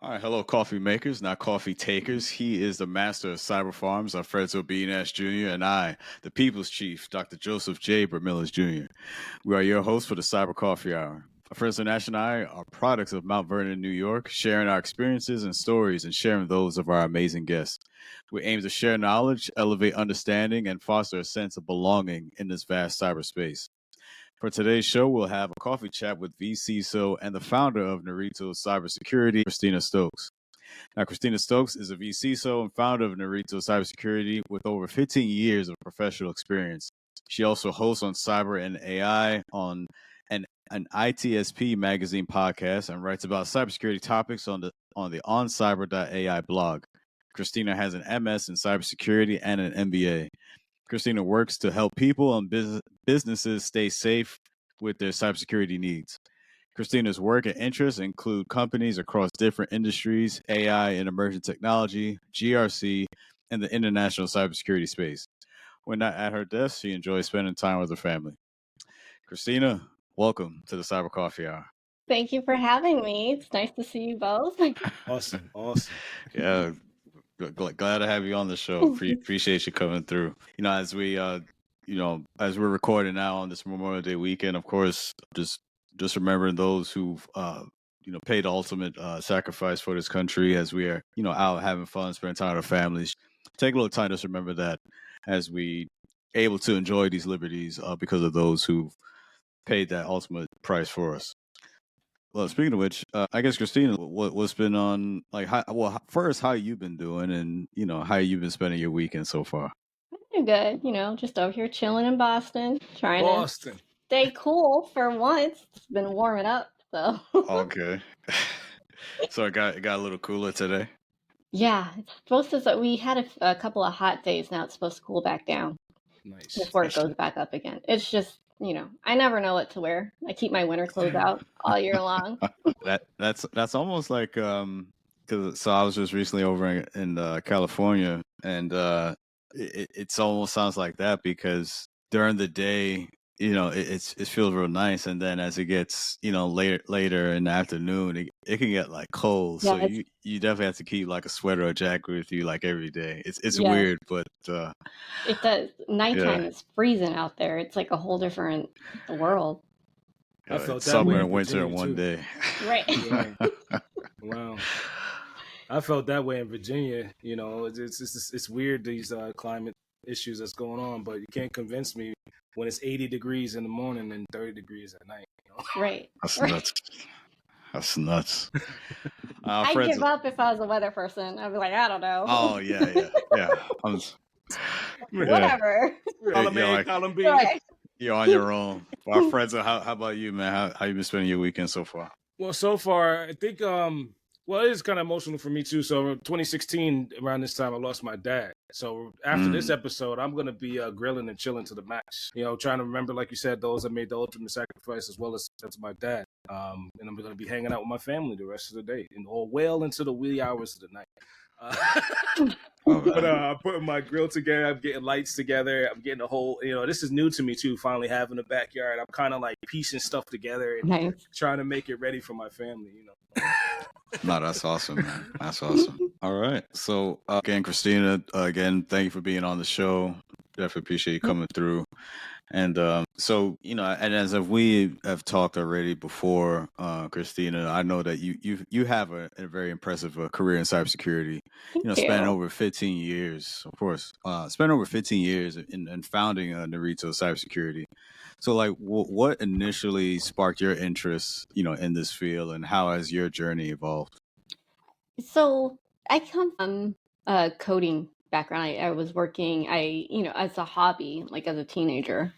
All right, hello, coffee makers, not coffee takers. He is the master of cyber farms, Alfredzo B, Nash Jr., and I, the people's chief, Dr. Joseph J. Burt-Miller Jr. We are your hosts for the Cyber Coffee Hour. Alfredzo Nash and I are products of Mount Vernon, New York, sharing our experiences and stories and sharing those of our amazing guests. We aim to share knowledge, elevate understanding, and foster a sense of belonging in this vast cyberspace. For today's show, we'll have a coffee chat with vCISO and the founder of Narito Cybersecurity, Christina Stokes. Now, Christina Stokes is a vCISO and founder of Narito Cybersecurity with over 15 years of professional experience. She also hosts on cyber and AI on an ITSP magazine podcast and writes about cybersecurity topics on the oncyber.ai blog. Christina has an MS in cybersecurity and an MBA. Christina works to help people and businesses stay safe with their cybersecurity needs. Christina's work and interests include companies across different industries, AI and emerging technology, GRC, and the international cybersecurity space. When not at her desk, she enjoys spending time with her family. Christina, welcome to the Cyber Coffee Hour. Thank you for having me. It's nice to see you both. Awesome. Yeah, glad to have you on the show. Appreciate you coming through. As we, as we're recording now on this Memorial Day weekend, of course, just remembering those who've, paid the ultimate sacrifice for this country as we are, out having fun, spending time with our families. Take a little time to just remember that as we able to enjoy these liberties because of those who've paid that ultimate price for us. Well, speaking of which, I guess Christina, what's been on first, how you been doing, and how you been spending your weekend so far? I'm good, just over here chilling in Boston, trying to stay cool for once. It's been warming up, so. Okay. So it got a little cooler today. Yeah, it's supposed to. We had a couple of hot days. Now it's supposed to cool back down. Nice. Before it goes back up again. It's just, I never know what to wear. I keep my winter clothes out all year long. That's almost like so I was just recently over in California, and it almost sounds like that because during the day, it feels real nice, and then as it gets later in the afternoon, it can get like cold. Yeah, so you definitely have to keep like a sweater or jacket with you like every day. It's weird, but it does. Nighttime is freezing out there. It's like a whole different world. I felt that summer way and winter in Virginia, one too. day. Right. Yeah. Wow. I felt that way in Virginia. It's weird, these climate issues that's going on, but you can't convince me when it's 80 degrees in the morning and 30 degrees at night. Right. That's nuts. I'd give up if I was a weather person. I'd be like, I don't know. Oh yeah. Whatever. Column A, column B. Right. You're on your own. Alfredzo, how about you, man? How you been spending your weekend so far? Well, so far, I think it is kind of emotional for me too. So 2016, around this time, I lost my dad. So after this episode, I'm going to be grilling and chilling to the max. Trying to remember, like you said, those that made the ultimate sacrifice, as well as my dad. And I'm going to be hanging out with my family the rest of the day, or well into the wee hours of the night. But I'm putting my grill together. I'm getting lights together. I'm getting a whole, this is new to me too, finally having a backyard. I'm kind of like piecing stuff together and trying to make it ready for my family, No, that's awesome, man. That's awesome. All right. So again, Christina, thank you for being on the show. Definitely appreciate you coming through. And so, and as if we have talked already before, Christina, I know that you have a very impressive career in cybersecurity. Spanning over 15 years, of course. Spent over 15 years in founding Narito Cybersecurity. So, like, what initially sparked your interest, in this field, and how has your journey evolved? So, I come from a coding background. I was working, as a hobby, like as a teenager,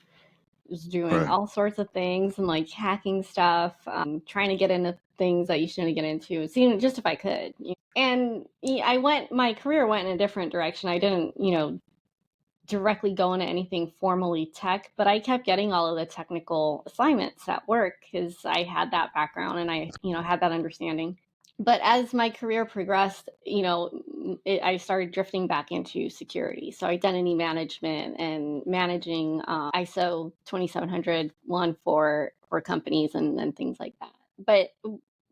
was doing all sorts of things and like hacking stuff, trying to get into things that you shouldn't get into, seeing just if I could. And my career went in a different direction. I didn't, directly go into anything formally tech, but I kept getting all of the technical assignments at work because I had that background and I, had that understanding. But as my career progressed, I started drifting back into security. So identity management and managing ISO 27001 for companies and things like that. But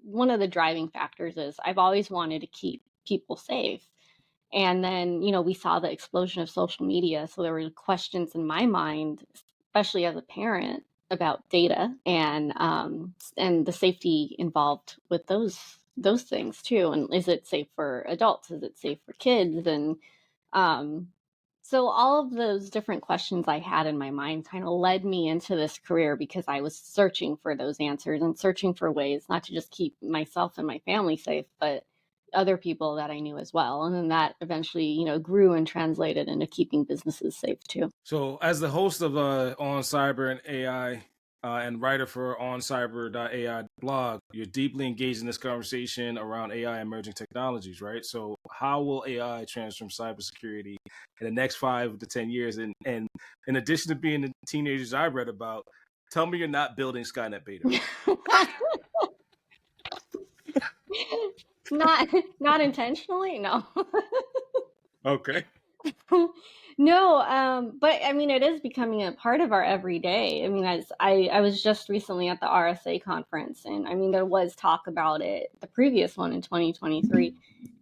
one of the driving factors is I've always wanted to keep people safe. And then, we saw the explosion of social media. So there were questions in my mind, especially as a parent, about data and the safety involved with those things too. And is it safe for adults? Is it safe for kids? And so all of those different questions I had in my mind kind of led me into this career because I was searching for those answers and searching for ways not to just keep myself and my family safe, but other people that I knew as well. And then that eventually, grew and translated into keeping businesses safe too. So as the host of On Cyber and AI and writer for oncyber.ai blog, you're deeply engaged in this conversation around AI emerging technologies, right? So how will AI transform cybersecurity in the next 5 to 10 years? And in addition to being the teenagers I read about, tell me you're not building Skynet beta. Not intentionally, no. Okay. No, but I mean, it is becoming a part of our everyday. I mean, as I was just recently at the RSA conference, and I mean, there was talk about it, the previous one in 2023,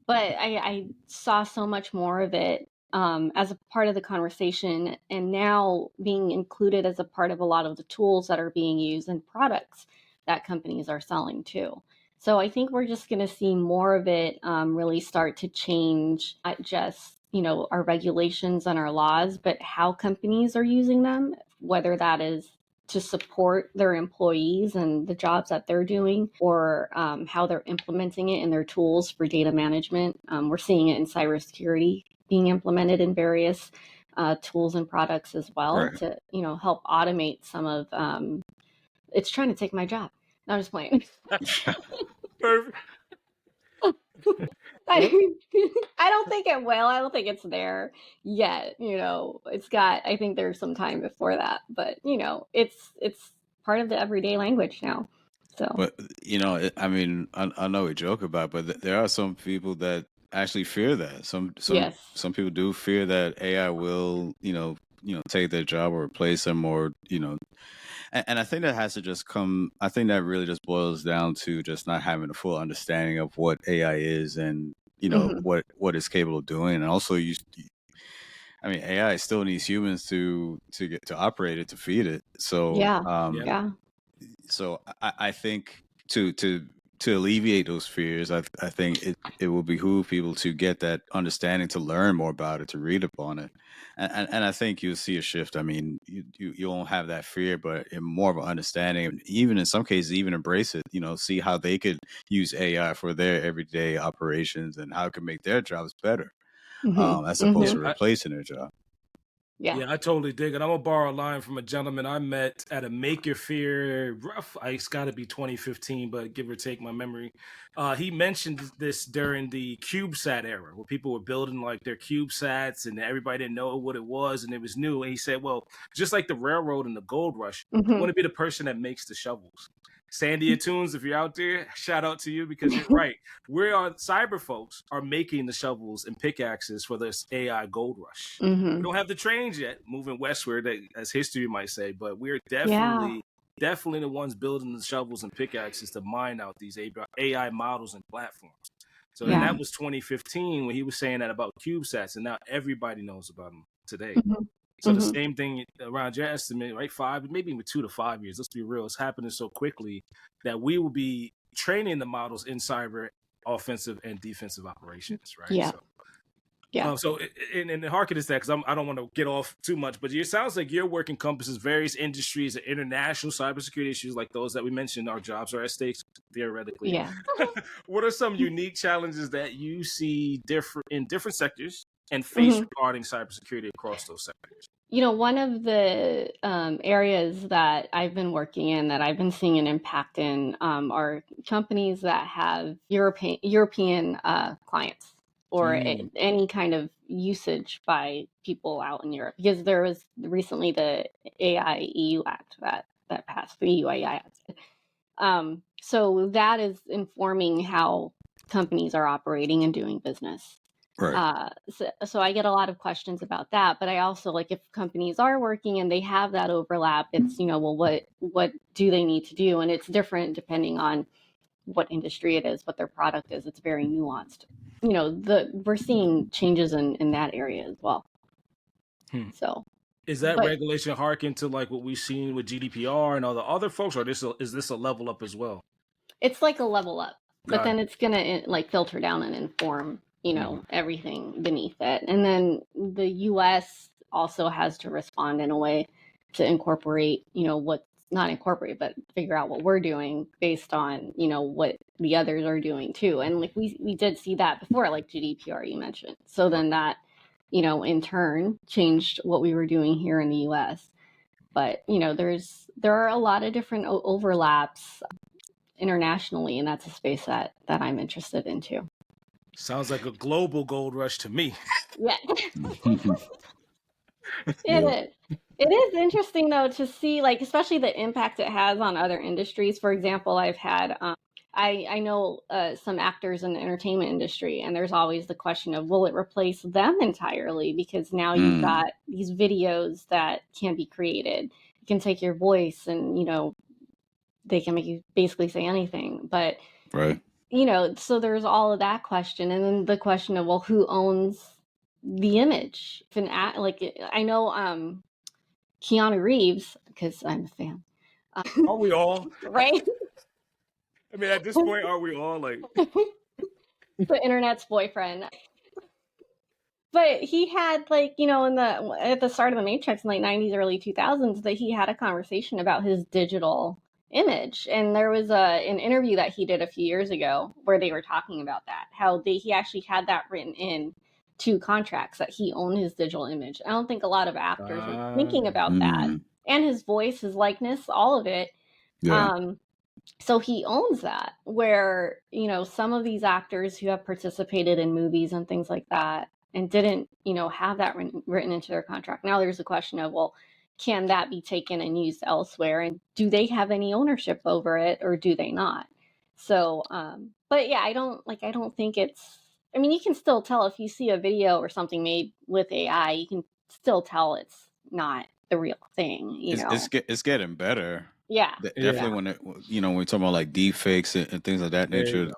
but I saw so much more of it as a part of the conversation, and now being included as a part of a lot of the tools that are being used and products that companies are selling too. So I think we're just going to see more of it really start to change, not just our regulations and our laws, but how companies are using them, whether that is to support their employees and the jobs that they're doing, or how they're implementing it in their tools for data management. We're seeing it in cybersecurity being implemented in various tools and products as well, right, to help automate some of. It's trying to take my job. No, I'm just playing. Perfect. I don't think it will. I don't think it's there yet. I think there's some time before that, but it's part of the everyday language now. So, but I mean, I know we joke about, but there are some people that actually fear that. Some people do fear that AI will, take their job or replace them, or and I think that has to just come. I think that really just boils down to just not having a full understanding of what AI is and what it's capable of doing, and also I mean, AI still needs humans to get to operate it, to feed it. So yeah. So I think to alleviate those fears, I think it will behoove people to get that understanding, to learn more about it, to read upon it, and I think you'll see a shift. I mean, you won't have that fear, but more of an understanding, and even in some cases, even embrace it. See how they could use AI for their everyday operations and how it can make their jobs better, as opposed to replacing their job. Yeah, I totally dig it. I'm gonna borrow a line from a gentleman I met at a Make Your Fear rough. It's got to be 2015, but give or take my memory. He mentioned this during the CubeSat era, where people were building like their CubeSats, and everybody didn't know what it was, and it was new. And he said, "Well, just like the railroad and the gold rush, I want to be the person that makes the shovels." Sandy Atunes, if you're out there, shout out to you, because you're right. Cyber folks are making the shovels and pickaxes for this AI gold rush. We don't have the trains yet moving westward, as history might say, but we're definitely the ones building the shovels and pickaxes to mine out these AI models and platforms. So and that was 2015 when he was saying that about CubeSats, and now everybody knows about them today. So the same thing around your estimate, right? 5, maybe even 2 to 5 years. Let's be real. It's happening so quickly that we will be training the models in cyber offensive and defensive operations, right? Yeah. So and harken to that, because I don't want to get off too much, but it sounds like your work encompasses various industries and international cybersecurity issues like those that we mentioned. Our jobs are at stake, theoretically. Yeah. What are some unique challenges that you see in different sectors and face regarding cybersecurity across those sectors? One of the areas that I've been working in, that I've been seeing an impact in, are companies that have European clients, or any kind of usage by people out in Europe. Because there was recently the AI EU Act that passed, the EU AI Act. So that is informing how companies are operating and doing business. Right. So I get a lot of questions about that, but I also, like, if companies are working and they have that overlap, it's, well, what do they need to do? And it's different depending on what industry it is, what their product is. It's very nuanced. We're seeing changes in that area as well. So is that regulation harken to like what we've seen with GDPR and all the other folks, or is this a level up as well? It's like a level up, but then it's gonna like filter down and inform everything beneath it. And then the US also has to respond in a way to incorporate, not incorporate, but figure out what we're doing based on, what the others are doing too. And like we did see that before, like GDPR you mentioned. So then that, in turn changed what we were doing here in the US. But, there are a lot of different overlaps internationally, and that's a space that I'm interested in too. Sounds like a global gold rush to me. Yeah. It is interesting though to see, like, especially the impact it has on other industries. For example, I've had I know some actors in the entertainment industry, and there's always the question of, will it replace them entirely? Because now you've got these videos that can be created. You can take your voice and, they can make you basically say anything. But, right. So there's all of that question. And then the question of, well, who owns the image? I know Keanu Reeves, because I'm a fan. Are we all? Right? I mean, at this point, are we all like the internet's boyfriend? But he had, like, at the start of the Matrix in the 90s, early 2000s, that he had a conversation about his digital image. And there was an interview that he did a few years ago where they were talking about that, how he actually had that written in to contracts that he owned his digital image. I don't think a lot of actors are thinking about that. And his voice, his likeness, all of it. Yeah. So he owns that, where, some of these actors who have participated in movies and things like that and didn't, have that written into their contract. Now there's a question of, well, can that be taken and used elsewhere? And do they have any ownership over it, or do they not? So, but yeah, I don't think you can still tell if you see a video or something made with AI, you can still tell it's not the real thing, It's getting better. Yeah. Definitely when we talk about like deep fakes and things of that nature.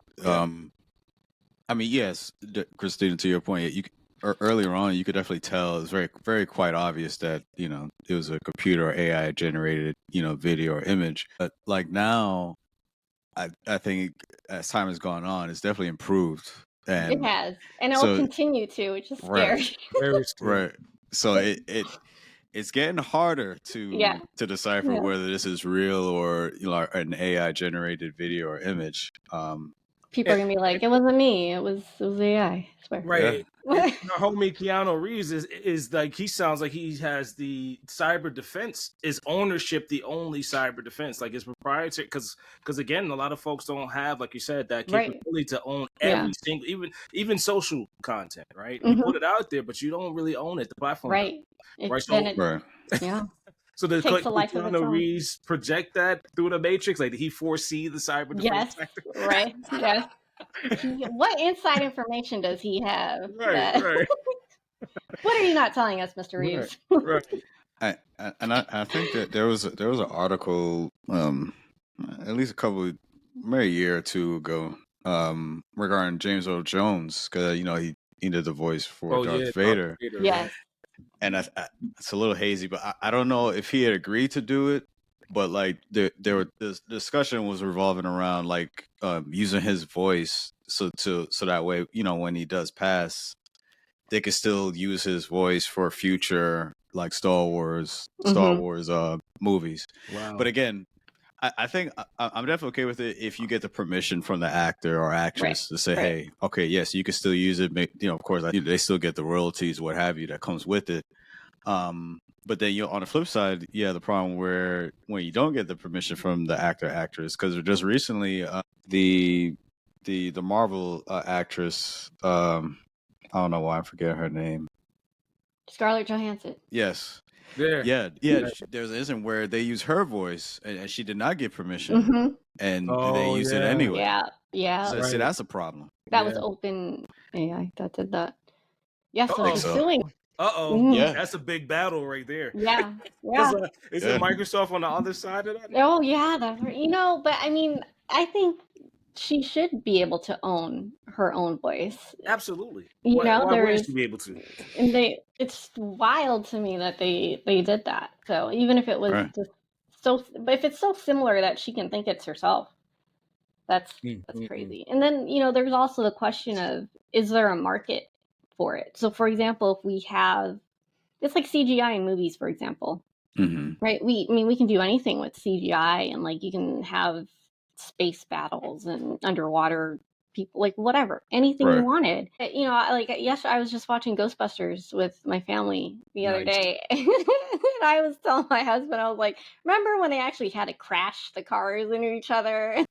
Yes, Christina, to your point, earlier on, you could definitely tell it's very, very quite obvious that, it was a computer or AI generated, video or image. But like now, I think as time has gone on, it's definitely improved. And it has. And it will continue to, which is scary. Very scary. Right. So it's getting harder to decipher whether this is real or an AI generated video or image. People are gonna be like, it wasn't me, it was AI. I swear. Right. Our homie Keanu Reeves is like, he sounds like he has the cyber defense. Is ownership the only cyber defense? Like, it's proprietary? Because again, a lot of folks don't have, like you said, that capability to own every single, even social content. Right. You put it out there, but you don't really own it. The platform. Right. Yeah. So does Keanu Reeves project that through the Matrix? Like, did he foresee the cyber defense? Yes, right. Yes. What inside information does he have? Right. What are you not telling us, Mr. Reeves? Right. I think that there was an article, at least maybe a year or two ago, regarding James Earl Jones, because he did the voice for Darth Vader. Yes. And it's a little hazy, but I don't know if he had agreed to do it. But like the discussion was revolving around like using his voice so that way, when he does pass, they could still use his voice for future like Star Wars movies. Wow. But again, I think I'm definitely okay with it if you get the permission from the actor or actress to say, hey, okay, yes, you can still use it. Of course, they still get the royalties, what have you, that comes with it. But then on the flip side, the problem when you don't get the permission from the actor actress, because just recently the Marvel actress, I don't know why I forget her name. Scarlett Johansson. Yes. Yeah. There's an incident where they use her voice and she did not get permission, and they used it anyway. Yeah. So that's a problem. That was open AI that did that. Yes, so she's suing. Yeah, that's a big battle right there. Yeah. Is it Microsoft on the other side of that? Oh yeah, that's right. But I think she should be able to own her own voice. Absolutely. Why wouldn't she be able to? And it's wild to me that they did that. So even if it was just but if it's so similar that she can think it's herself, that's crazy. And then, there's also the question of, is there a market for it? So for example, if we have, it's like CGI in movies, for example, right? We can do anything with CGI, and like you can have space battles and underwater people, like whatever, anything you wanted. Like yesterday I was just watching Ghostbusters with my family the other day, and I was telling my husband, I was like, remember when they actually had to crash the cars into each other? Right?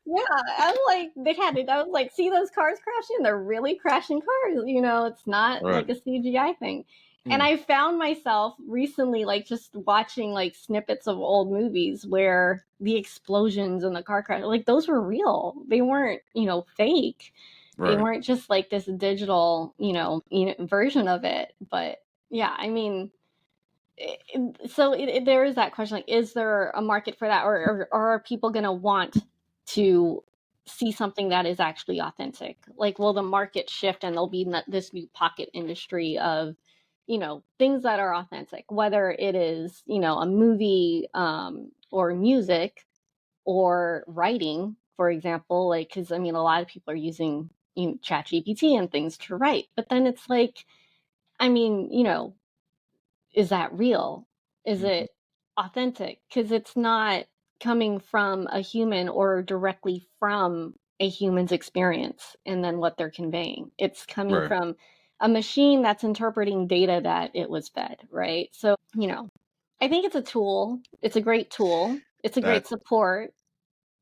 Yeah, I'm like, I was like, see those cars crashing? They're really crashing cars. It's not like a CGI thing. And I found myself recently, like, just watching like snippets of old movies where the explosions and the car crash, like, those were real. They weren't, fake. They weren't just like this digital, version of it. But yeah, I mean, there is that question, like, is there a market for that, or are people going to want to see something that is actually authentic? Like, will the market shift and there'll be this new pocket industry of, things that are authentic, whether it is, a movie, or music, or writing, for example, like, because a lot of people are using ChatGPT and things to write, but then it's like, is that real? Is it authentic? Because it's not coming from a human or directly from a human's experience and then what they're conveying. It's coming from a machine that's interpreting data that it was fed, right? So, I think it's a tool. It's a great tool. It's a great support,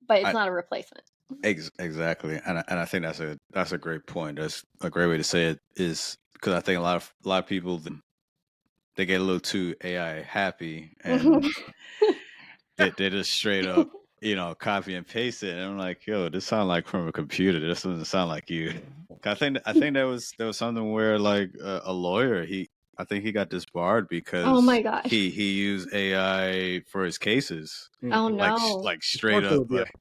but it's not a replacement. Exactly, and I think that's a great point. That's a great way to say it, is because I think a lot of people, they get a little too AI happy, and they just straight up, copy and paste it. And I'm like, yo, this sounds like from a computer. This doesn't sound like you. I think there was something where, like, a lawyer, I think he got disbarred because oh my gosh, he used AI for his cases. Oh no, like straight up, like,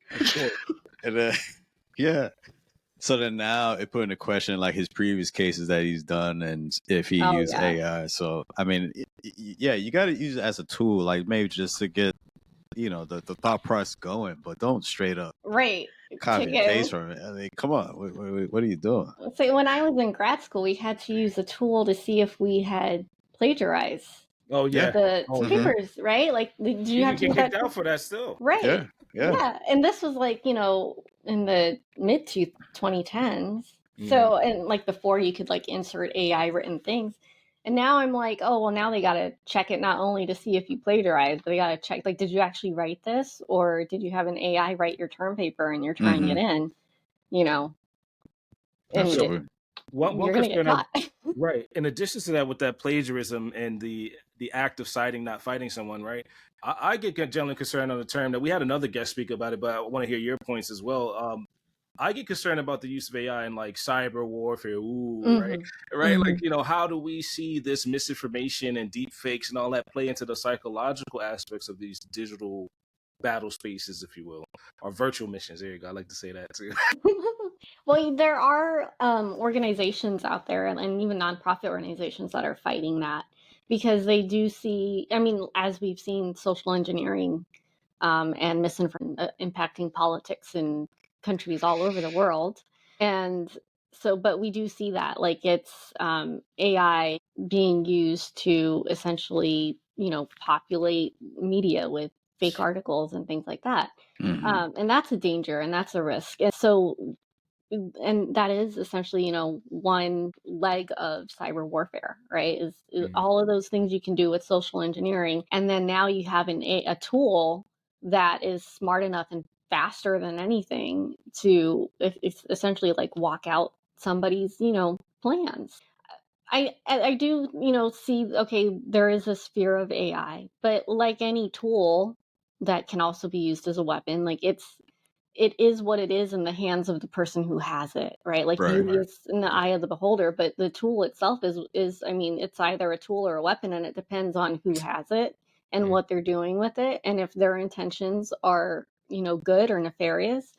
and yeah. So then now it put into question, like, his previous cases that he's done, and if he used AI. So I mean, yeah, you got to use it as a tool, like maybe just to get the thought process going, but don't straight up copy and paste from it. I mean, come on, what are you doing? So when I was in grad school, we had to use a tool to see if we had plagiarized. Oh yeah, the papers, right? Like, did you have to get kicked out for that still? Right. Yeah. And this was like, in the mid 2010s. So, and like before you could like insert AI written things. And now I'm like, oh, well, now they got to check it not only to see if you plagiarized, but they got to check, like, did you actually write this, or did you have an AI write your term paper and you're trying it in, and you're going to get caught. Right. In addition to that, with that plagiarism and the act of citing, not fighting someone, right? I get generally concerned on the term that we had another guest speak about it, but I want to hear your points as well. I get concerned about the use of AI in like cyber warfare. Right? Like, how do we see this misinformation and deep fakes and all that play into the psychological aspects of these digital battle spaces, if you will, or virtual missions? There you go. I like to say that too. Well, there are organizations out there, and even nonprofit organizations, that are fighting that, because they do see, as we've seen, social engineering and misinformation impacting politics in countries all over the world. And so, but we do see that, like, it's AI being used to essentially, populate media with fake articles and things like that. And that's a danger, and that's a risk. And so, and that is essentially, one leg of cyber warfare, right? Is all of those things you can do with social engineering. And then now you have a tool that is smart enough and faster than anything to essentially like walk out somebody's, plans. I do, see, okay, there is this fear of AI, but like any tool that can also be used as a weapon, like it is what it is in the hands of the person who has it, right? Like, beauty is in the eye of the beholder, but the tool itself is it's either a tool or a weapon, and it depends on who has it and what they're doing with it, and if their intentions are good or nefarious.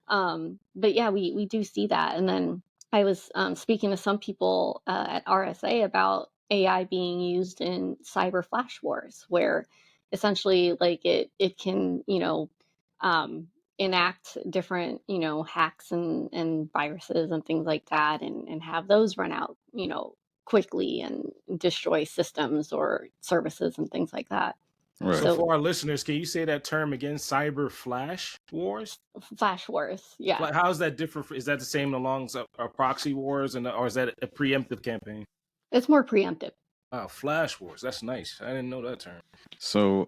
But yeah, we do see that. And then I was speaking to some people at RSA about AI being used in cyber flash wars, where essentially like it can, enact different, hacks and viruses and things like that, and have those run out, quickly and destroy systems or services and things like that. Right. So for our listeners, can you say that term again? Cyber flash wars? Flash wars, yeah. How is that different? Is that the same along proxy wars, or is that a preemptive campaign? It's more preemptive. Oh, flash wars. That's nice. I didn't know that term. So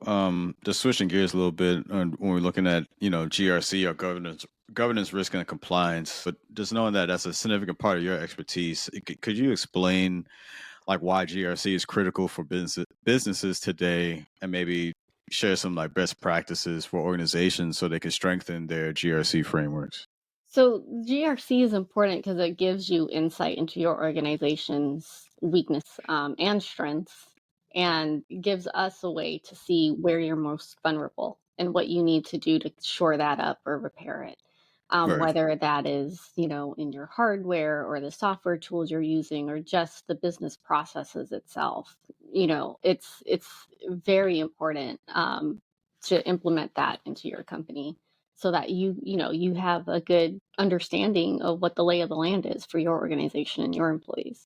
just switching gears a little bit when we're looking at, GRC or governance, risk, and compliance, but just knowing that that's a significant part of your expertise, could you explain like why GRC is critical for businesses today, and maybe share some like best practices for organizations so they can strengthen their GRC frameworks? So GRC is important because it gives you insight into your organization's weakness and strengths, and gives us a way to see where you're most vulnerable and what you need to do to shore that up or repair it. Right. Whether that is, in your hardware or the software tools you're using or just the business processes itself, it's very important to implement that into your company so that you have a good understanding of what the lay of the land is for your organization and your employees.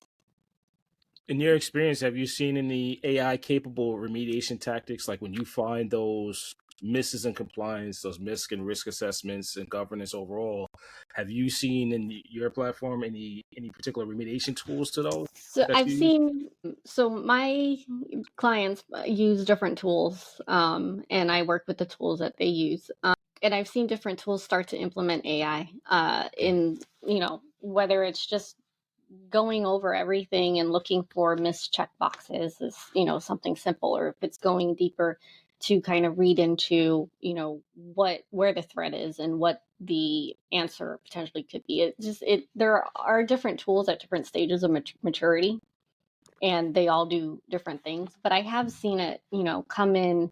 In your experience, have you seen any AI capable remediation tactics, like when you find those misses in compliance, those misses in risk assessments and governance overall? Have you seen in your platform any particular remediation tools to those? So I've seen, so my clients use different tools, and I work with the tools that they use. And I've seen different tools start to implement AI in, whether it's just going over everything and looking for missed check boxes is, something simple, or if it's going deeper to kind of read into, where the threat is and what the answer potentially could be. There are different tools at different stages of maturity, and they all do different things. But I have seen it, come in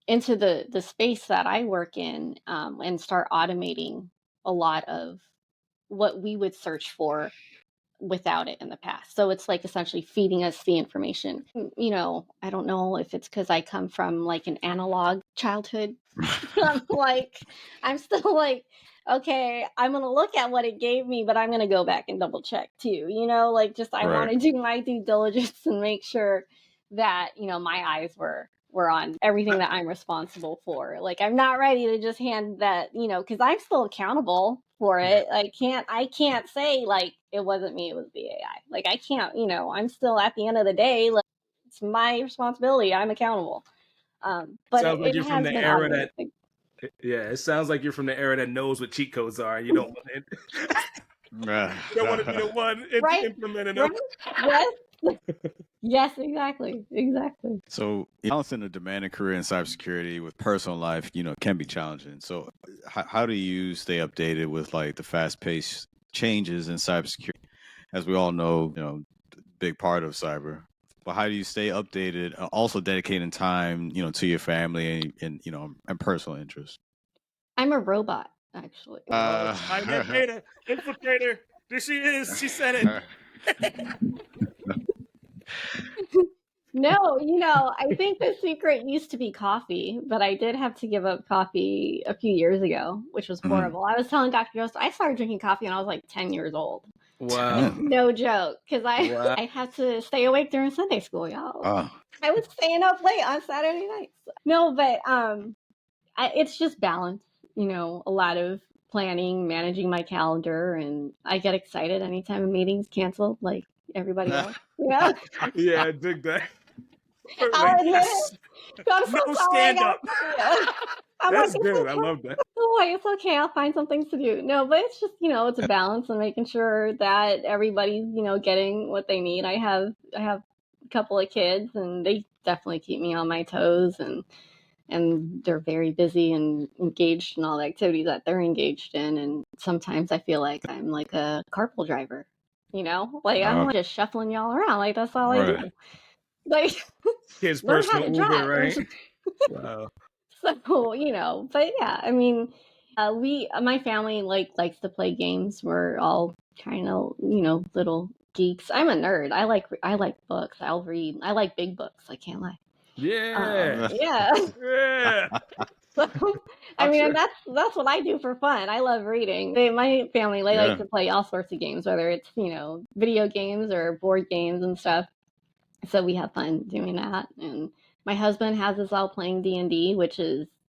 into the space that I work in, and start automating a lot of what we would search for without it in the past. So it's like essentially feeding us the information. I don't know if it's because I come from like an analog childhood. I'm still like, okay, I'm going to look at what it gave me, but I'm going to go back and double check too. I want to do my due diligence and make sure that, my eyes were on everything that I'm responsible for. Like, I'm not ready to just hand that, because I'm still accountable for it. I can't say like it wasn't me, it was the AI. Like, I can't, I'm still, at the end of the day, like, it's my responsibility. I'm accountable. But sounds like you're from the era that, it sounds like you're from the era that knows what cheat codes are. You don't want to, you don't want to be the one implementing them. Yes. Yes, exactly. So balancing a demanding career in cybersecurity with personal life, can be challenging. So how do you stay updated with like the fast-paced changes in cybersecurity? As we all know, big part of cyber. But how do you stay updated, also dedicating time, to your family and personal interests? I'm a robot, actually. I'm a data infiltrator. There she is. She said it. No, I think the secret used to be coffee, but I did have to give up coffee a few years ago, which was horrible. I was telling Dr. Joseph, I started drinking coffee when I was like 10 years old. Wow. No joke, because I had to stay awake during Sunday school, y'all. I was staying up late on Saturday nights. No, but it's just balance, a lot of planning, managing my calendar, and I get excited anytime a meeting's canceled, like everybody else. Yeah, yeah, I dig that. I'll admit it. No stand up. That's like, good. I love that. Oh, wait, it's okay. I'll find some things to do. No, but it's just, it's a balance and making sure that everybody's, getting what they need. I have a couple of kids, and they definitely keep me on my toes, and they're very busy and engaged in all the activities that they're engaged in. And sometimes I feel like I'm like a carpool driver, I'm just shuffling y'all around. Like, that's all I do. Like, his personal Uber, right? Wow. So, but yeah, I mean, my family likes to play games. We're all kind of, little geeks. I'm a nerd. I like books. I'll read. I like big books. I can't lie. Yeah. Yeah. Yeah. So, I mean, and that's what I do for fun. I love reading. My family, they like to play all sorts of games, whether it's, video games or board games and stuff. So we have fun doing that. And my husband has us all playing D&D, which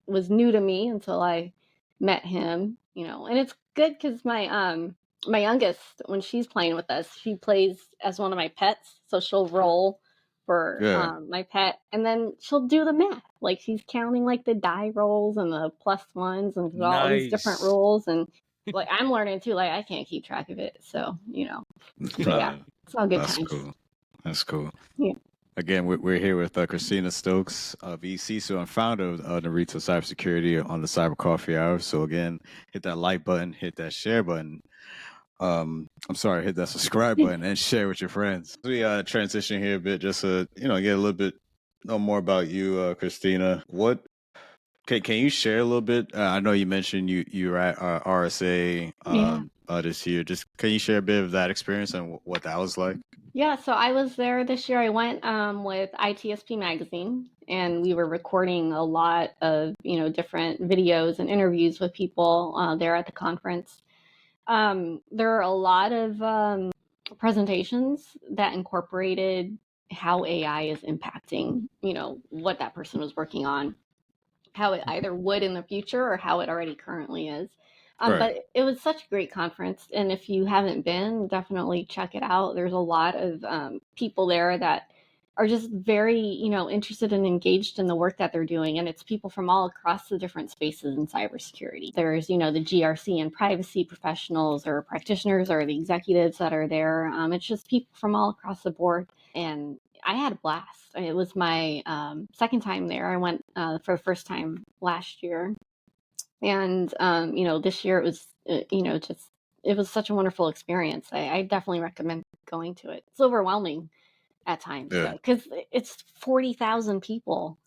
was new to me until I met him, and it's good because my youngest, when she's playing with us, she plays as one of my pets. So she'll roll for my pet, and then she'll do the math. Like she's counting like the die rolls and the plus ones and all these different rules. And like I'm learning too, like I can't keep track of it. So, but yeah, it's all good times. Cool. That's cool. Yeah. Again, we're here with Christina Stokes, vCISO and founder of Narito Cybersecurity on the Cyber Coffee Hour. So again, hit that like button, hit that share button. Hit that subscribe button and share with your friends. We transition here a bit just to, get a little bit more about you, Christina. What can you share a little bit? I know you mentioned you were at RSA this year. Just can you share a bit of that experience and what that was like? Yeah, so I was there this year. I went with ITSP Magazine, and we were recording a lot of, different videos and interviews with people there at the conference. There are a lot of presentations that incorporated how AI is impacting, what that person was working on, how it either would in the future or how it already currently is. But it was such a great conference. And if you haven't been, definitely check it out. There's a lot of people there that are just very, interested and engaged in the work that they're doing. And it's people from all across the different spaces in cybersecurity. There's, the GRC and privacy professionals or practitioners or the executives that are there. It's just people from all across the board. And I had a blast. It was my second time there. I went for the first time last year. And, this year it was, it was such a wonderful experience. I definitely recommend going to it. It's overwhelming at times, because it's 40,000 people,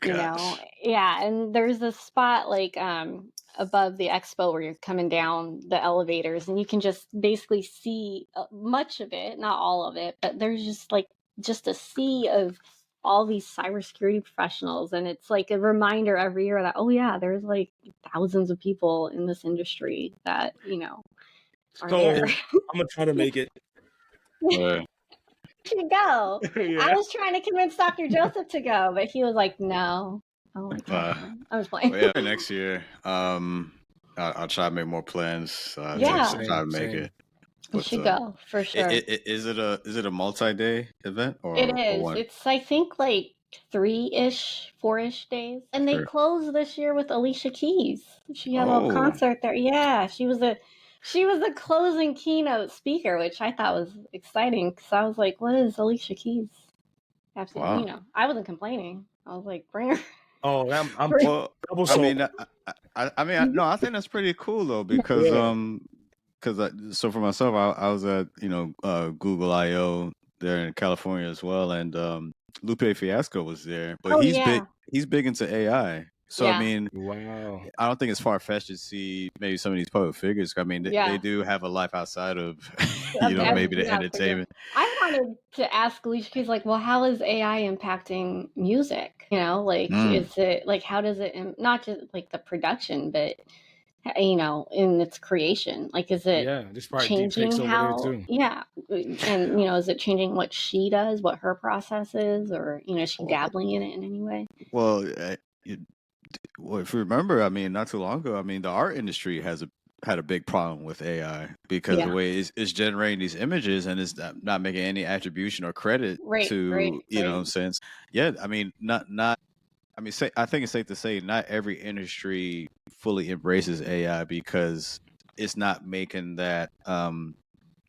Yeah. And there's a spot like above the expo where you're coming down the elevators and you can just basically see much of it, not all of it, but there's just a sea of all these cybersecurity professionals. And it's like a reminder every year that, oh yeah, there's like thousands of people in this industry that, are there. I'm going to try to make it. You should go. Yeah. I was trying to convince Dr. Joseph to go, but he was like, no. Oh my God. I was playing. Well, yeah, next year, I'll try to make more plans. Try to make it. You should go for sure. Is it a multi-day event or it is? Or it's I think like 4-ish days, and they closed this year with Alicia Keys. She had a concert there. Yeah, she was the closing keynote speaker, which I thought was exciting because I was like, "What is Alicia Keys?" Absolutely, I wasn't complaining. I was like, "Bring her." Oh, I think that's pretty cool though because so for myself, I was at Google I/O there in California as well, and Lupe Fiasco was there, but he's big into AI. So I mean, wow, I don't think it's far fetched to see maybe some of these public figures. I mean, they do have a life outside of maybe the entertainment. I wanted to ask Alicia Keys, like, well, how is AI impacting music? Is it like how does it not just like the production, but in its creation, like is it changing how and is it changing what she does, what her process is, or is she dabbling in it in any way? Well, if you remember, I mean, not too long ago, I mean, the art industry had a big problem with AI because the way it's generating these images and it's not making any attribution or credit to you know what I'm saying. Yeah, I mean, I think it's safe to say not every industry fully embraces AI because it's not making that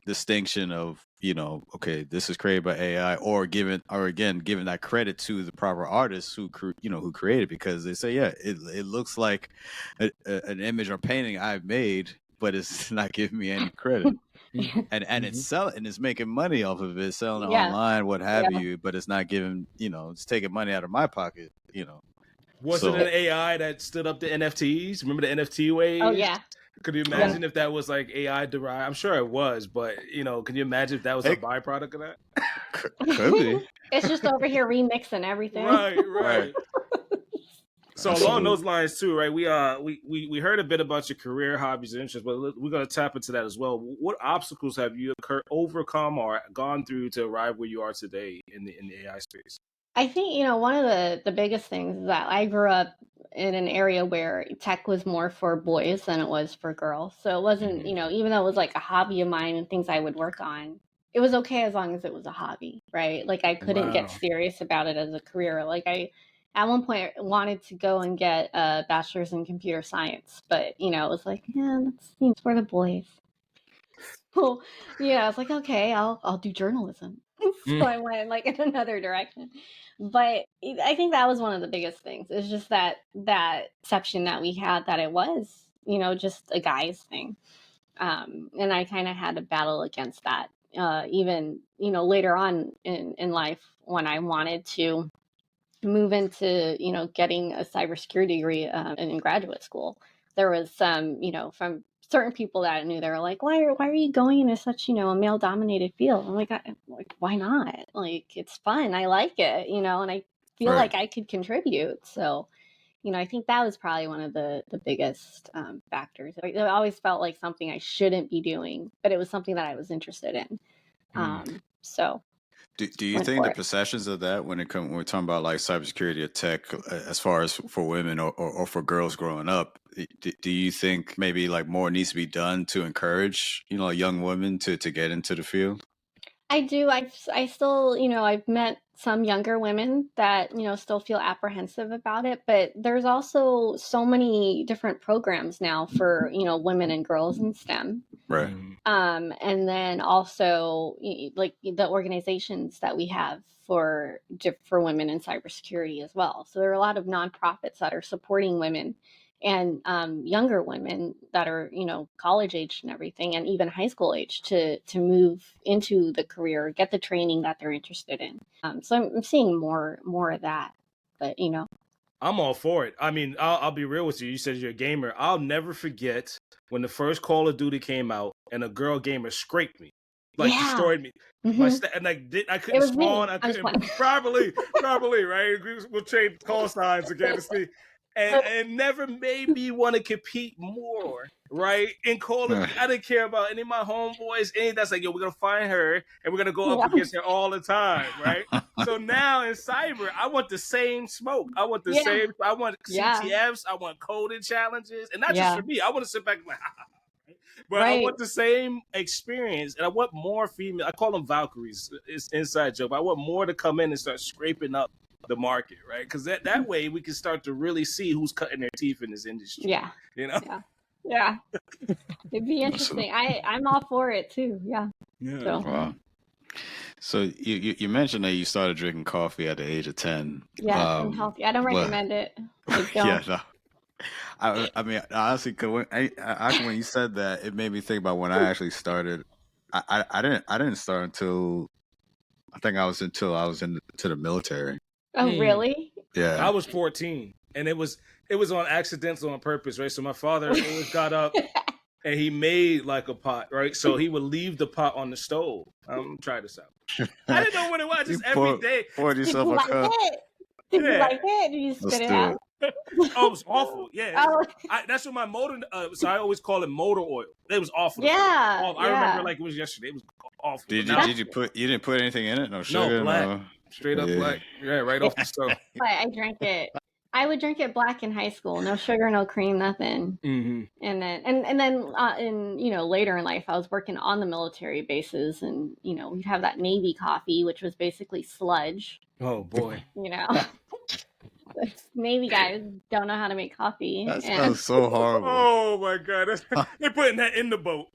distinction of okay, this is created by AI, or giving that credit to the proper artists who created, because they say it looks like an image or painting I've made, but it's not giving me any credit. And it's selling and it's making money off of it, selling it online, what have you, but it's not giving, it's taking money out of my pocket, Was it an AI that stood up to NFTs? Remember the NFT wave? Oh yeah. Could you imagine if that was like AI derived? I'm sure it was, but can you imagine if that was a byproduct of that? Could be. It's just over here remixing everything. Right. So along those lines too, right? We heard a bit about your career, hobbies, and interests, but we're going to tap into that as well. What obstacles have you overcome or gone through to arrive where you are today in the AI space? I think, one of the biggest things is that I grew up in an area where tech was more for boys than it was for girls. So it wasn't, even though it was like a hobby of mine and things I would work on, it was okay as long as it was a hobby, right? Like I couldn't get serious about it as a career. Like at one point wanted to go and get a bachelor's in computer science, but, it was like, that's for the boys. So, I was like, okay, I'll do journalism. So I went like in another direction. But I think that was one of the biggest things. It's just that perception that we had that it was, just a guy's thing. And I kind of had to battle against that. Even, later on in life when I wanted to move into, getting a cybersecurity degree in graduate school, there was some, from certain people that I knew, they were like, why are you going into such, a male dominated field? I'm like, why not? Like, it's fun. I like it, and I feel like I could contribute. So, I think that was probably one of the biggest factors. It always felt like something I shouldn't be doing, but it was something that I was interested in. So. Do you think the perceptions of that when we're talking about like cybersecurity or tech, as far as for women or for girls growing up, do you think maybe like more needs to be done to encourage, young women to get into the field? I do. I still, I've met some younger women that, still feel apprehensive about it, but there's also so many different programs now for, women and girls in STEM. Right. And then also like the organizations that we have for women in cybersecurity as well. So there are a lot of nonprofits that are supporting women and younger women that are, college age and everything, and even high school age to move into the career, get the training that they're interested in. So I'm seeing more of that, but I'm all for it. I mean, I'll be real with you. You said you're a gamer. I'll never forget when the first Call of Duty came out and a girl gamer scraped me, destroyed me. And I couldn't spawn. I couldn't properly, right? We'll trade call signs again to see. And never made me want to compete more, right? In Call of Duty, I didn't care about any of my homeboys, that's like, yo, we're going to find her and we're going to go up against her all the time, right? So now in cyber, I want the same smoke. I want the same, I want CTFs, I want coding challenges, and not just for me. I want to sit back and like, but I want the same experience, and I want more female. I call them Valkyries. It's inside joke. I want more to come in and start scraping up the market, right? Because that way we can start to really see who's cutting their teeth in this industry. Yeah. Yeah. It'd be interesting. I'm all for it too. Yeah. So. Wow. So you mentioned that you started drinking coffee at the age of 10. Yeah, I'm healthy. I don't recommend it. Yeah, no. I mean, honestly, when you said that, it made me think about when I actually started. I didn't start until I was into the military. Oh, really? Yeah. I was 14, and it was on accidental on purpose, right? So my father always got up and he made like a pot, right? So he would leave the pot on the stove. Try this out. I didn't know what it was. Just every day. Poured yourself a cup. Did you like it? Did you spit it out? Oh, it was awful. Yeah. That's what my motor, so I always call it motor oil. It was awful. Yeah. I remember like it was yesterday. It was awful. You didn't put anything in it? No sugar? No, black. Straight up black. Yeah, right off the stove. But I drank it. I would drink it black in high school. No sugar, no cream, nothing. Mm-hmm. And then later in life, I was working on the military bases, and we'd have that Navy coffee, which was basically sludge. Oh boy. Navy guys don't know how to make coffee. That sounds so horrible. Oh my god, they're putting that in the boat.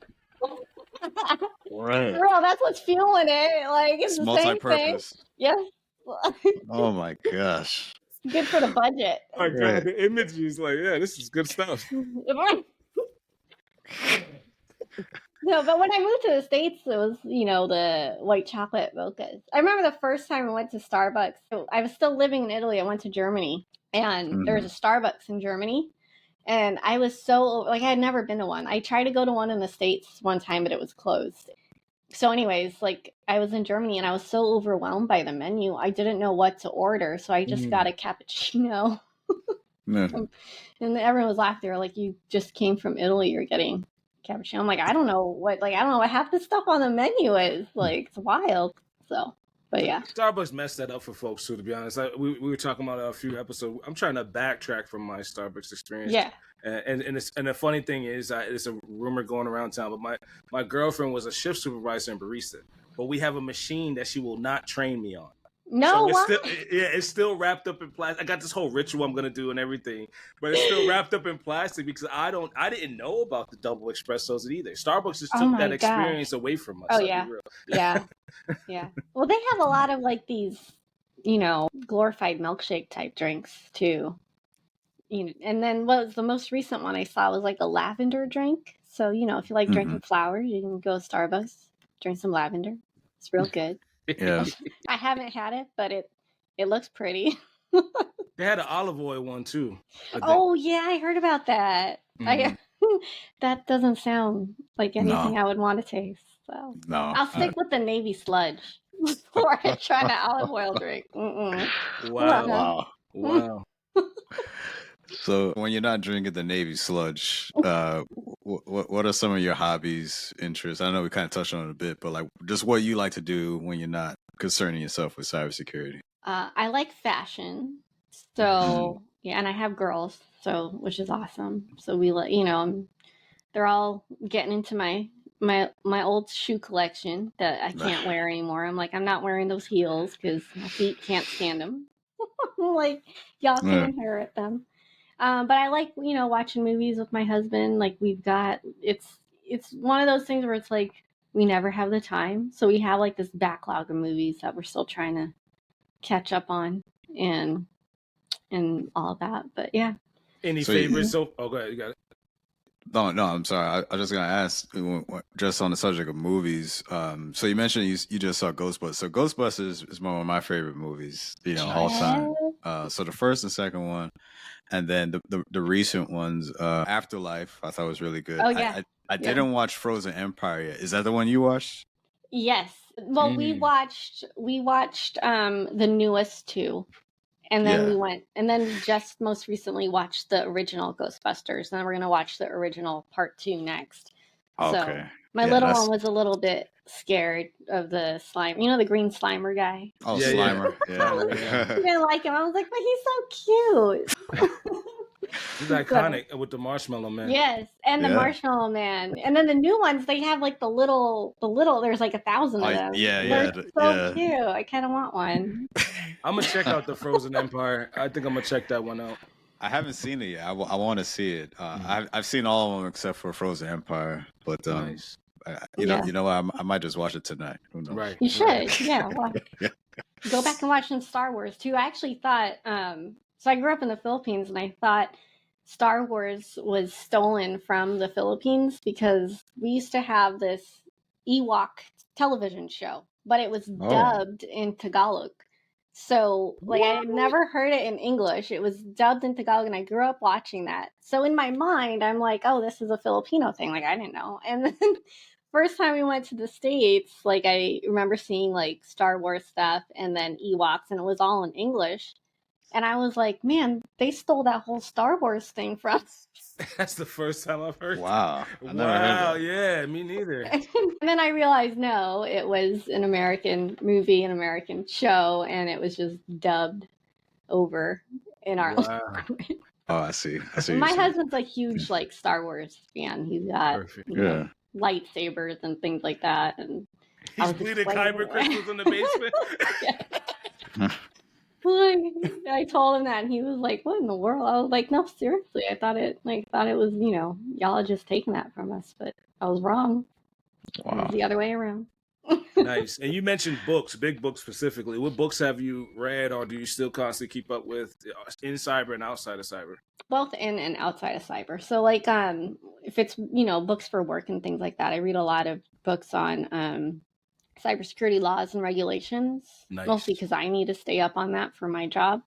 Right. Girl, that's what's fueling it. Like it's the same thing. Yes. Oh my gosh. Good for the budget. My god, the image is like, yeah, this is good stuff. No, but when I moved to the States, it was, the white chocolate mochas. I remember the first time I went to Starbucks. I was still living in Italy. I went to Germany, and there was a Starbucks in Germany. And I was so, I had never been to one. I tried to go to one in the States one time, but it was closed. So anyways, I was in Germany, and I was so overwhelmed by the menu. I didn't know what to order. So I just got a cappuccino. And everyone was laughing. They were like, "You just came from Italy. You're getting cappuccino." I'm like, I don't know what half the stuff on the menu is. It's wild. So, but yeah. Starbucks messed that up for folks too, to be honest. We were talking about a few episodes. I'm trying to backtrack from my Starbucks experience. Yeah. And the funny thing is, it's a rumor going around town, but my girlfriend was a shift supervisor and barista, but we have a machine that she will not train me on. No, so it's still wrapped up in plastic. I got this whole ritual I'm gonna do and everything, but it's still wrapped up in plastic because I didn't know about the double espressos either. Starbucks just took that experience away from us. Oh yeah, yeah. Well, they have a lot of these, glorified milkshake type drinks too. And then what was the most recent one I saw was a lavender drink. So if you like drinking flowers, you can go to Starbucks, drink some lavender. It's real good. Yeah. I haven't had it, but it looks pretty. They had an olive oil one too. Oh yeah, I heard about that. That doesn't sound like anything I would want to taste. So no, I'll stick with the navy sludge before I try the olive oil drink. Wow. So when you're not drinking the Navy sludge, what are some of your hobbies, interests? I know we kind of touched on it a bit, but just what you like to do when you're not concerning yourself with cybersecurity. I like fashion. So yeah, and I have girls, which is awesome. So we they're all getting into my old shoe collection that I can't wear anymore. I'm like, I'm not wearing those heels because my feet can't stand them. Y'all can inherit them. But I like, watching movies with my husband. We've got, it's one of those things where it's we never have the time. So we have this backlog of movies that we're still trying to catch up on and all of that. But yeah. Any favorites? Oh, go ahead. You got it. No, I'm sorry. I was just going to ask, just on the subject of movies. So you mentioned you just saw Ghostbusters. So Ghostbusters is one of my favorite movies, all time. So the first and second one, and then the recent ones, Afterlife, I thought was really good. Oh yeah. I didn't watch Frozen Empire yet. Is that the one you watched? Yes. Well, we watched the newest two. And then we went, and then just most recently watched the original Ghostbusters. And then we're going to watch the original part 2 next. Okay. So my little one was a little bit scared of the slime. The green Slimer guy. Oh, Slimer. Yeah. He didn't like him. I was like, but he's so cute. He's iconic with the Marshmallow Man. Yes, and the Marshmallow Man. And then the new ones, they have the little, there's 1,000 of them. Yeah. They're so cute. I kind of want one. I'm going to check out the Frozen Empire. I think I'm going to check that one out. I haven't seen it yet. I want to see it. I've seen all of them except for Frozen Empire. But, nice. you know what? I might just watch it tonight. Who knows? Right. You should. Yeah. Well, go back and watch some Star Wars, too. I actually thought... So I grew up in the Philippines, and I thought Star Wars was stolen from the Philippines because we used to have this Ewok television show, but it was dubbed in Tagalog. So I had never heard it in English. It was dubbed in Tagalog, and I grew up watching that. So in my mind, I'm like, oh, this is a Filipino thing. I didn't know. And then first time we went to the States, I remember seeing Star Wars stuff and then Ewoks, and it was all in English. And I was like, man, they stole that whole Star Wars thing from us. That's the first time I've heard Wow. Wow, yeah, me neither. And then I realized, no, it was an American movie, an American show, and it was just dubbed over in our language. Oh, I see. My husband's a huge Star Wars fan. He's got lightsabers and things like that. And he's bleeding kyber crystals in the basement. I told him that, and he was like, "What in the world?" I was like, "No, seriously. I thought it was, y'all just taking that from us, but I was wrong. Wow. It was the other way around." Nice. And you mentioned books, big books specifically. What books have you read, or do you still constantly keep up with in cyber and outside of cyber? Both in and outside of cyber. So like if it's, books for work and things like that, I read a lot of books on cybersecurity laws and regulations, mostly because I need to stay up on that for my job.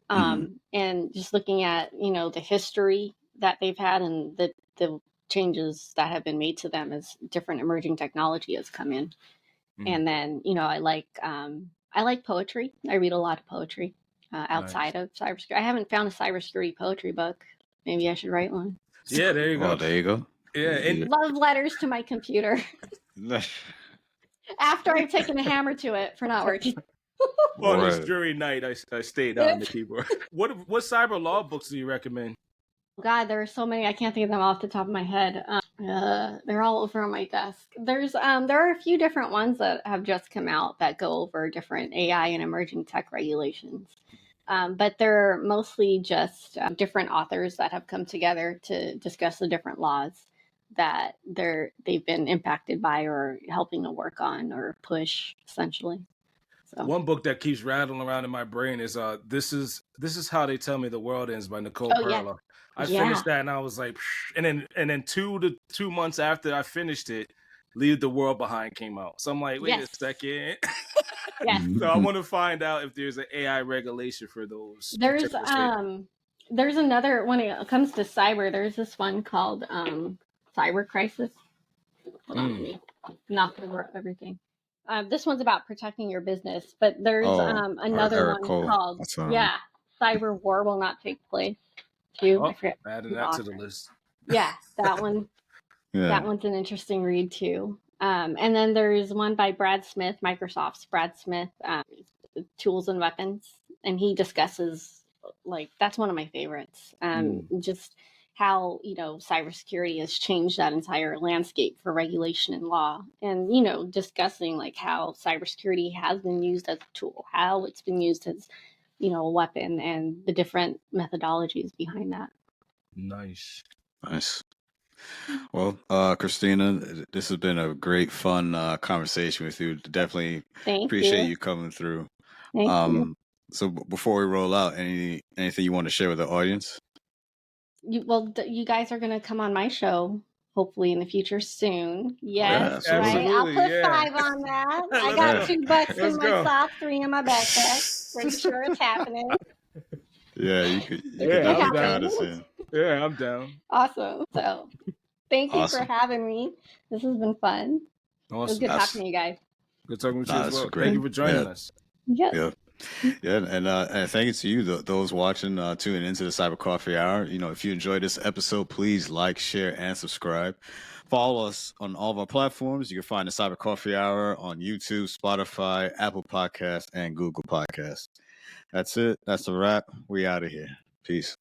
And just looking at, the history that they've had and the changes that have been made to them as different emerging technology has come in. And then, I like poetry. I read a lot of poetry outside of cybersecurity. I haven't found a cybersecurity poetry book. Maybe I should write one. Yeah, there you go. Oh, there you go. Yeah, and love letters to my computer. After I've taken a hammer to it for not working. On this jury night, I stayed on the keyboard. What cyber law books do you recommend? God, there are so many. I can't think of them off the top of my head. They're all over on my desk. There are a few different ones that have just come out that go over different AI and emerging tech regulations. But they're mostly just different authors that have come together to discuss the different laws that they've been impacted by or helping to work on or push, essentially. So. One book that keeps rattling around in my brain is This is How They Tell Me the World Ends by Nicole Perla. Yeah. I finished that and I was like, and then 2 months after I finished it, Leave the World Behind came out. So I'm like, wait a second. Yes. So I want to find out if there's an AI regulation for those. There's another, when it comes to cyber, there's this one called Cyber Crisis. Hold on, let me knock over everything. This one's about protecting your business, but there's another one called Cyber War Will Not Take Place. Too. I forget. Adding that to the list. Yeah, that one. That one's an interesting read too. And then there's one by Brad Smith, Microsoft's Brad Smith, Tools and Weapons, and he discusses that's one of my favorites. Just how cybersecurity has changed that entire landscape for regulation and law, and discussing how cybersecurity has been used as a tool, how it's been used as a weapon, and the different methodologies behind that. Nice. Well, Christina, this has been a great, fun conversation with you. Definitely appreciate you coming through. Thank you. So before we roll out, anything you want to share with the audience? You guys are going to come on my show hopefully in the future soon. Yes, right. I'll put 5 on that. I got $2 in my sock, 3 in my backpack. Pretty sure it's happening. Yeah, you could count us in. Yeah, I'm down. Awesome. So thank you for having me. This has been fun. Awesome. It was good talking to you guys. Good talking with you as well. Thank you for joining us. Yeah. Yeah, and thank you to you, those watching, tuning into the Cyber Coffee Hour. If you enjoyed this episode, please like, share, and subscribe. Follow us on all of our platforms. You can find the Cyber Coffee Hour on YouTube, Spotify, Apple Podcasts, and Google Podcasts. That's it. That's a wrap. We out of here. Peace.